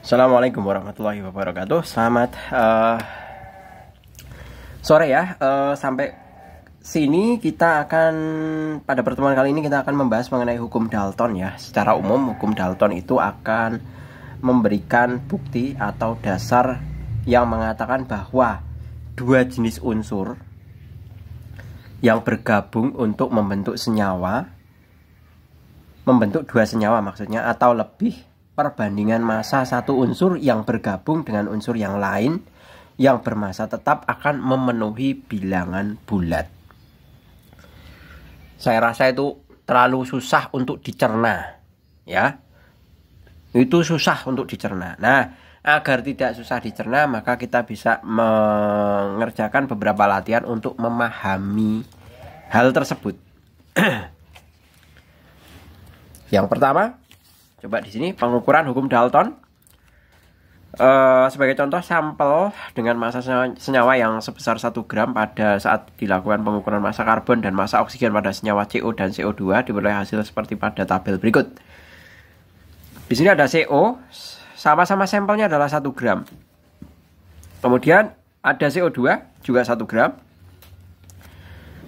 Assalamualaikum warahmatullahi wabarakatuh. Selamat sore ya. Sampai sini kita akan pada pertemuan kali ini kita akan membahas mengenai hukum Dalton ya. Secara umum hukum Dalton itu akan memberikan bukti atau dasar yang mengatakan bahwa dua jenis unsur yang bergabung untuk membentuk senyawa, membentuk dua senyawa maksudnya, atau lebih, perbandingan massa satu unsur yang bergabung dengan unsur yang lain yang bermassa tetap akan memenuhi bilangan bulat. Saya rasa itu terlalu susah untuk dicerna ya. Itu susah untuk dicerna. Nah, agar tidak susah dicerna, maka kita bisa mengerjakan beberapa latihan untuk memahami hal tersebut. Yang pertama, coba di sini pengukuran hukum Dalton. Sebagai contoh, sampel dengan massa senyawa yang sebesar 1 gram pada saat dilakukan pengukuran massa karbon dan massa oksigen pada senyawa CO dan CO2 diperoleh hasil seperti pada tabel berikut. Di sini ada CO, sama-sama sampelnya adalah 1 gram. Kemudian ada CO2 juga 1 gram.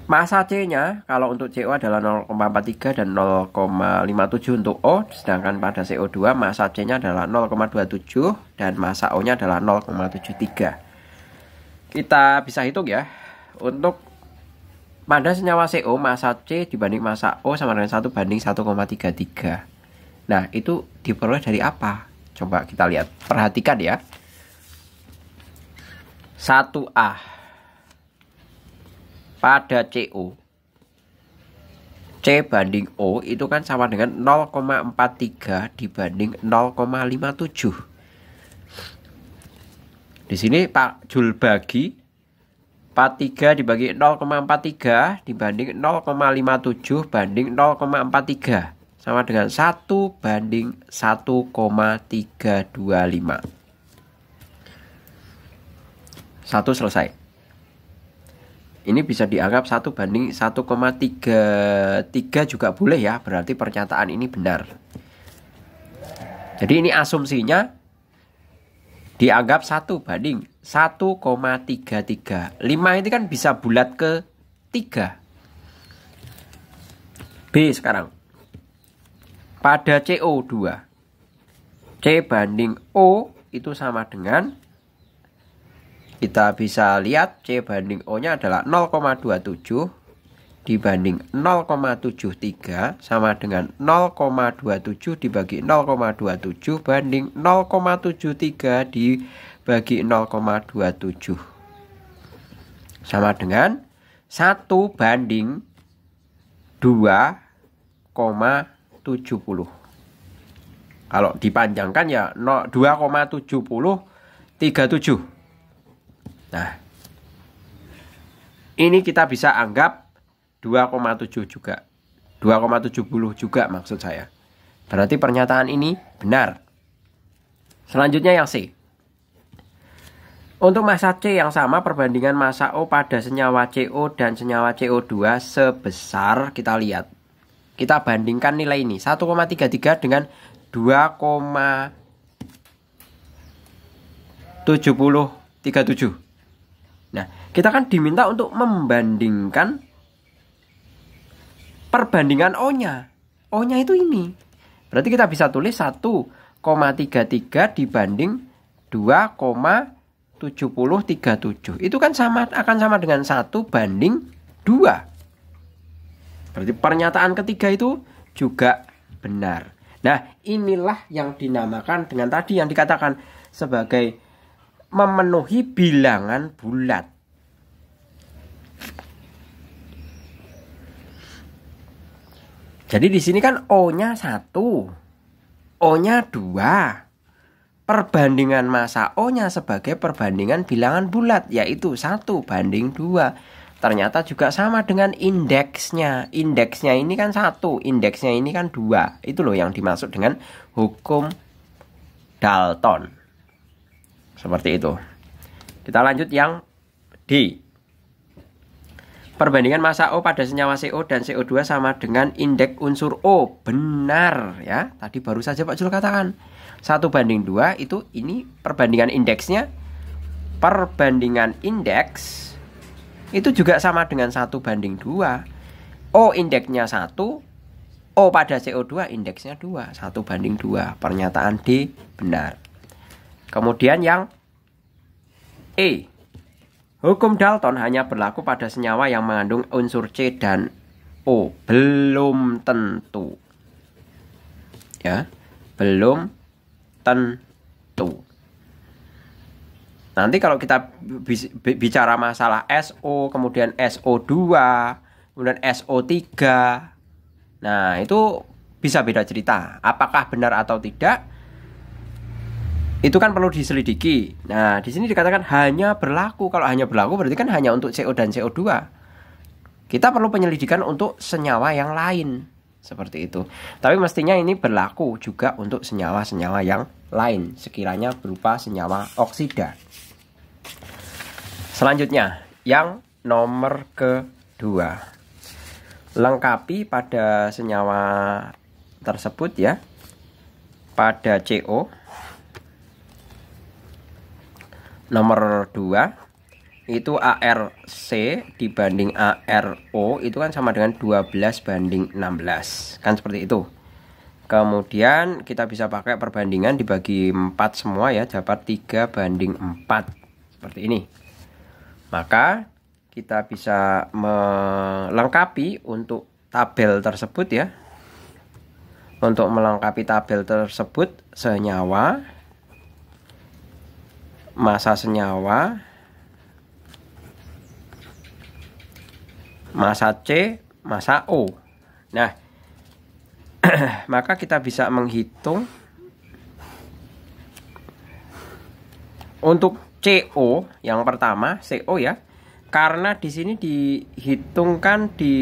Massa C-nya kalau untuk CO adalah 0,43 dan 0,57 untuk O, sedangkan pada CO2 massa C-nya adalah 0,27 dan massa O-nya adalah 0,73. Kita bisa hitung ya. Untuk pada senyawa CO, massa C dibanding massa O sama dengan 1 banding 1,33. Nah, itu diperoleh dari apa? Coba kita lihat. Perhatikan ya. 1A pada CO, C banding O itu kan sama dengan 0,43 dibanding 0,57. Di sini Pak Jul bagi 43 dibagi 0,43 dibanding 0,57 banding 0,43 sama dengan 1 banding 1,325. 1 selesai. Ini bisa dianggap 1 banding 1,33 juga boleh ya. Berarti pernyataan ini benar. Jadi ini asumsinya dianggap 1 banding 1,33. 5 ini kan bisa bulat ke 3. B sekarang. Pada CO2, C banding O itu sama dengan, kita bisa lihat C banding O-nya adalah 0,27 dibanding 0,73 sama dengan 0,27 dibagi 0,27 banding 0,73 dibagi 0,27 sama dengan 1 banding 2,70. Kalau dipanjangkan ya 2,7037. Nah, ini kita bisa anggap 2,7 juga. 2,70 juga maksud saya. Berarti pernyataan ini benar. Selanjutnya yang C. Untuk massa C yang sama, perbandingan massa O pada senyawa CO dan senyawa CO2 sebesar, kita lihat. Kita bandingkan nilai ini. 1,33 dengan 2,7037. Nah, kita kan diminta untuk membandingkan perbandingan O-nya. O-nya itu ini. Berarti kita bisa tulis 1,33 dibanding 2,7037. Itu kan akan sama dengan 1 banding 2. Berarti pernyataan ketiga itu juga benar. Nah, inilah yang dinamakan dengan tadi yang dikatakan sebagai memenuhi bilangan bulat. Jadi di sini kan O-nya 1, O-nya 2. Perbandingan massa O-nya sebagai perbandingan bilangan bulat, yaitu 1 banding 2. Ternyata juga sama dengan indeksnya. Indeksnya ini kan 1, indeksnya ini kan 2. Itu loh yang dimaksud dengan hukum Dalton. Seperti itu. Kita lanjut yang D. Perbandingan massa O pada senyawa CO dan CO2 sama dengan indeks unsur O. Benar ya. Tadi baru saja Pak Jul katakan 1:2 itu ini perbandingan indeksnya. Perbandingan indeks itu juga sama dengan 1:2. O indeksnya 1, O pada CO2 indeksnya 2, 1:2. Pernyataan D benar. Kemudian yang E. Hukum Dalton hanya berlaku pada senyawa yang mengandung unsur C dan O. Belum tentu. Ya, belum tentu. Nanti kalau kita bicara masalah SO, kemudian SO2, kemudian SO3, nah itu bisa beda cerita. Apakah benar atau tidak? Itu kan perlu diselidiki. Nah, di sini dikatakan hanya berlaku. Kalau hanya berlaku berarti kan hanya untuk CO dan CO2. Kita perlu penyelidikan untuk senyawa yang lain. Seperti itu. Tapi mestinya ini berlaku juga untuk senyawa-senyawa yang lain. Sekiranya berupa senyawa oksida. Selanjutnya, yang nomor kedua. Lengkapi pada senyawa tersebut ya. Pada CO. Nomor 2 itu ARC dibanding ARO itu kan sama dengan 12:16. Kan seperti itu. Kemudian kita bisa pakai perbandingan dibagi 4 semua ya, dapat 3:4. Seperti ini. Maka kita bisa melengkapi untuk tabel tersebut ya. Untuk melengkapi tabel tersebut senyawa, massa senyawa, massa C, massa O. Nah, maka kita bisa menghitung untuk CO yang pertama, CO ya. Karena di sini dihitungkan di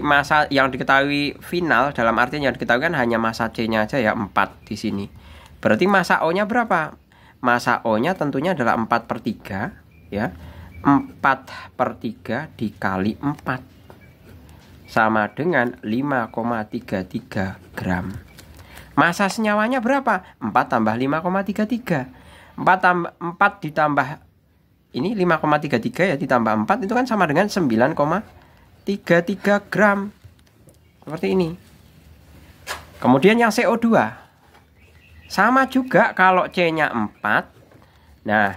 massa yang diketahui final, dalam artian yang diketahui kan hanya massa C-nya aja ya, 4 di sini. Berarti massa O-nya berapa? Massa O-nya tentunya adalah 4/3 ya. 4/3 dikali 4 sama dengan 5,33 gram. Massa senyawanya berapa? 4 tambah 5,33. 4 ditambah ini 5,33 ya, ditambah 4 itu kan sama dengan 9,33 gram. Seperti ini. Kemudian yang CO2 sama juga kalau C-nya 4. Nah,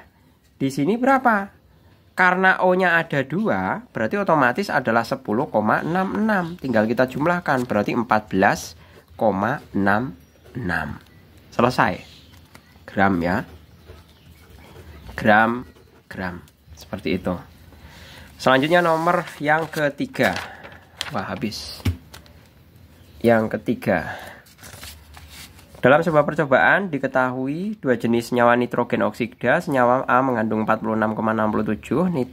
di sini berapa? Karena O-nya ada 2, berarti otomatis adalah 10,66. Tinggal kita jumlahkan, berarti 14,66. Selesai. Gram ya. Gram. Seperti itu. Selanjutnya nomor yang ketiga. Wah, habis. Yang ketiga. Dalam sebuah percobaan diketahui dua jenis senyawa nitrogen oksida. Senyawa A mengandung 46,67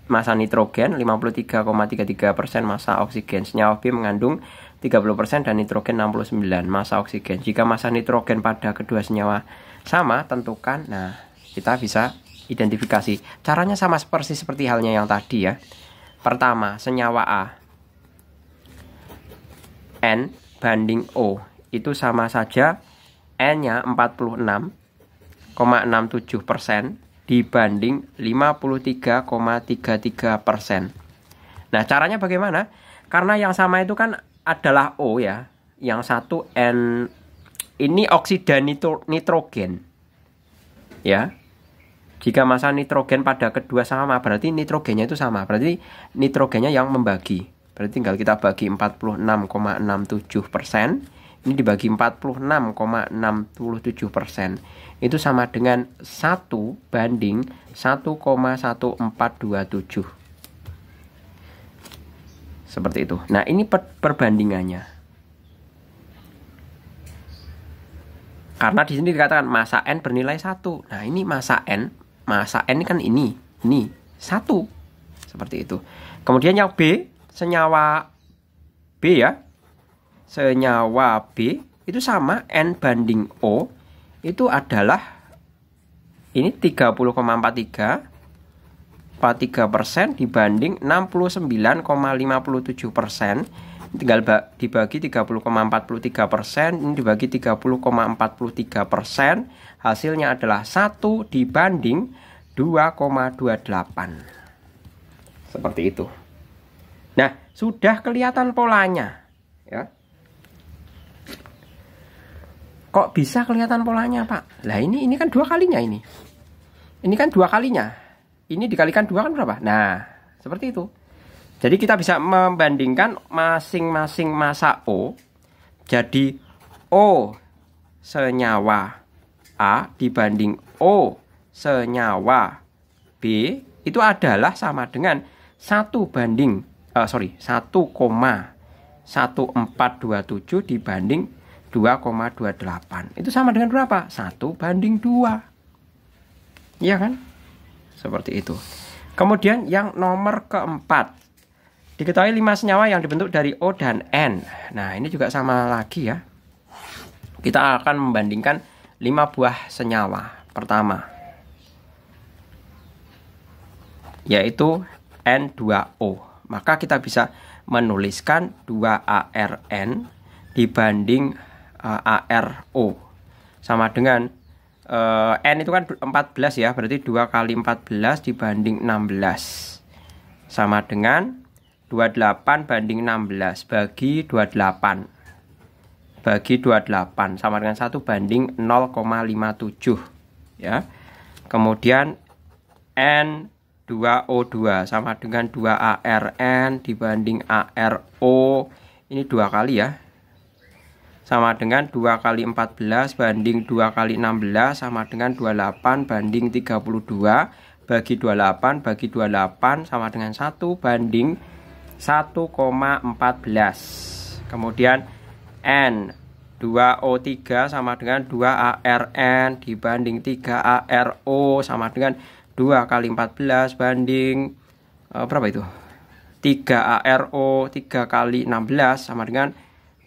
massa nitrogen, 53,33% massa oksigen. Senyawa B mengandung 30% dan nitrogen 69 massa oksigen. Jika massa nitrogen pada kedua senyawa sama, tentukan. Nah, kita bisa identifikasi. Caranya sama persis seperti halnya yang tadi ya. Pertama, senyawa A N banding O itu sama saja. N-nya 46,67% dibanding 53,33%. Nah, caranya bagaimana? Karena yang sama itu kan adalah O ya. Yang satu N ini oksida nitrogen. Ya. Jika massa nitrogen pada kedua sama, berarti nitrogennya itu sama. Berarti nitrogennya yang membagi. Berarti tinggal kita bagi 46,67%. Ini dibagi 46,67%. Itu sama dengan 1 banding 1,1427. Seperti itu. Nah, ini perbandingannya. Karena di sini dikatakan massa N bernilai 1. Nah, ini massa N ini kan ini 1. Seperti itu. Kemudian yang B, senyawa B ya. Senyawa B itu sama, N banding O itu adalah ini 30,43 43% dibanding 69,57%. Tinggal dibagi 30,43%, ini dibagi 30,43%. Hasilnya adalah 1 dibanding 2,28. Seperti itu. Nah, sudah kelihatan polanya, ya. Kok bisa kelihatan polanya, Pak? Lah ini kan 2 kalinya ini. Ini kan 2 kalinya. Ini dikalikan 2 kan berapa? Nah, seperti itu. Jadi kita bisa membandingkan masing-masing massa O. Jadi O senyawa A dibanding O senyawa B itu adalah sama dengan 1,1427 dibanding 2,28. Itu sama dengan berapa? 1/2. Iya kan? Seperti itu. Kemudian yang nomor keempat. Diketahui 5 senyawa yang dibentuk dari O dan N. Nah, ini juga sama lagi ya. Kita akan membandingkan 5 buah senyawa. Pertama, yaitu N2O. Maka kita bisa menuliskan 2ARN dibanding ARO. Sama dengan N itu kan 14 ya. Berarti 2 kali 14 dibanding 16. Sama dengan 28 banding 16 bagi 28. Bagi 28 sama dengan 1 banding 0,57 ya. Kemudian N2O2 sama dengan 2ARN dibanding ARO. Ini 2 kali ya. Sama dengan 2 kali 14 banding 2 kali 16 sama dengan 28 banding 32 bagi 28 bagi 28 sama dengan 1 banding 1,14. Kemudian N2O3 sama dengan 2ARN dibanding 3ARO sama dengan 2 kali 14 banding berapa itu? 3ARO 3 kali 16 sama dengan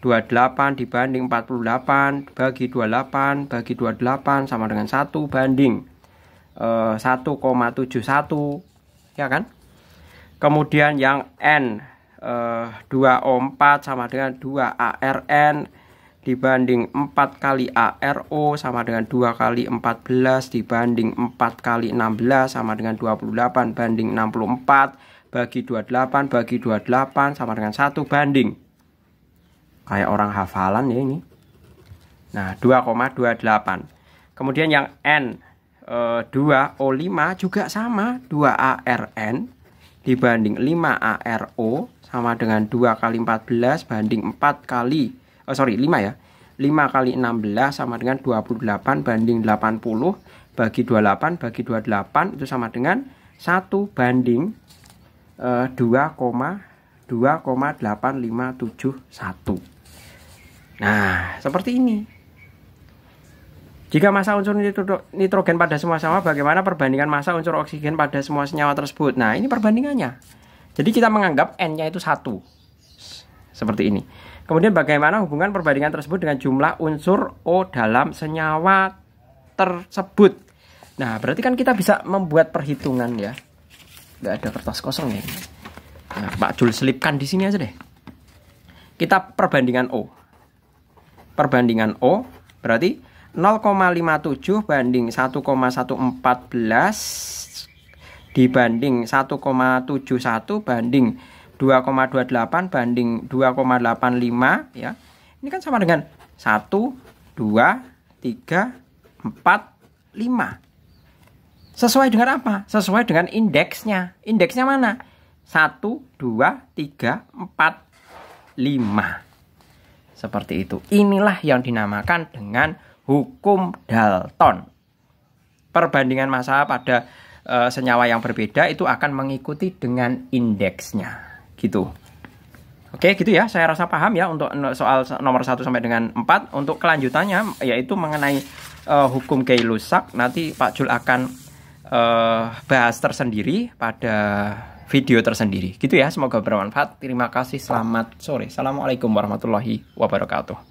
28 dibanding 48 bagi 28 bagi 28 sama dengan 1 banding 1,71 ya kan? Kemudian yang N2O4 sama dengan 2ARN dibanding 4 kali ARO sama dengan 2 kali 14 dibanding 4 kali 16 sama dengan 28 banding 64 bagi 28 bagi 28 sama dengan 1 banding. Kayak orang hafalan ya ini. Nah, 2,28. Kemudian yang N2O5 juga sama, 2ARN dibanding 5ARO sama dengan 2 kali 14 banding 4 kali 5 ya. 5 kali 16 sama dengan 28 banding 80 bagi 28 bagi 28 itu sama dengan 1 banding 2,8571. Nah, seperti ini. Jika massa unsur nitrogen pada semua senyawa, bagaimana perbandingan massa unsur oksigen pada semua senyawa tersebut? Nah, ini perbandingannya. Jadi kita menganggap N-nya itu 1. Seperti ini. Kemudian bagaimana hubungan perbandingan tersebut dengan jumlah unsur O dalam senyawa tersebut? Nah, berarti kan kita bisa membuat perhitungan ya. Nggak ada kertas kosong ya. Nah, Pak Jul selipkan di sini aja deh. Kita perbandingan O. Perbandingan O berarti 0,57 banding 1,1414 dibanding 1,71 banding 2,28 banding 2,85 ya. Ini kan sama dengan 1, 2, 3, 4, 5. Sesuai dengan apa? Sesuai dengan indeksnya. Indeksnya mana? 1, 2, 3, 4, 5. Seperti itu. Inilah yang dinamakan dengan hukum Dalton. Perbandingan massa pada senyawa yang berbeda itu akan mengikuti dengan indeksnya. Gitu. Oke, gitu ya. Saya rasa paham ya untuk soal nomor 1 sampai dengan 4. Untuk kelanjutannya yaitu mengenai hukum Gay-Lussac. Nanti Pak Jul akan bahas tersendiri pada video tersendiri. Gitu ya. Semoga bermanfaat. Terima kasih. Selamat sore. Assalamualaikum warahmatullahi wabarakatuh.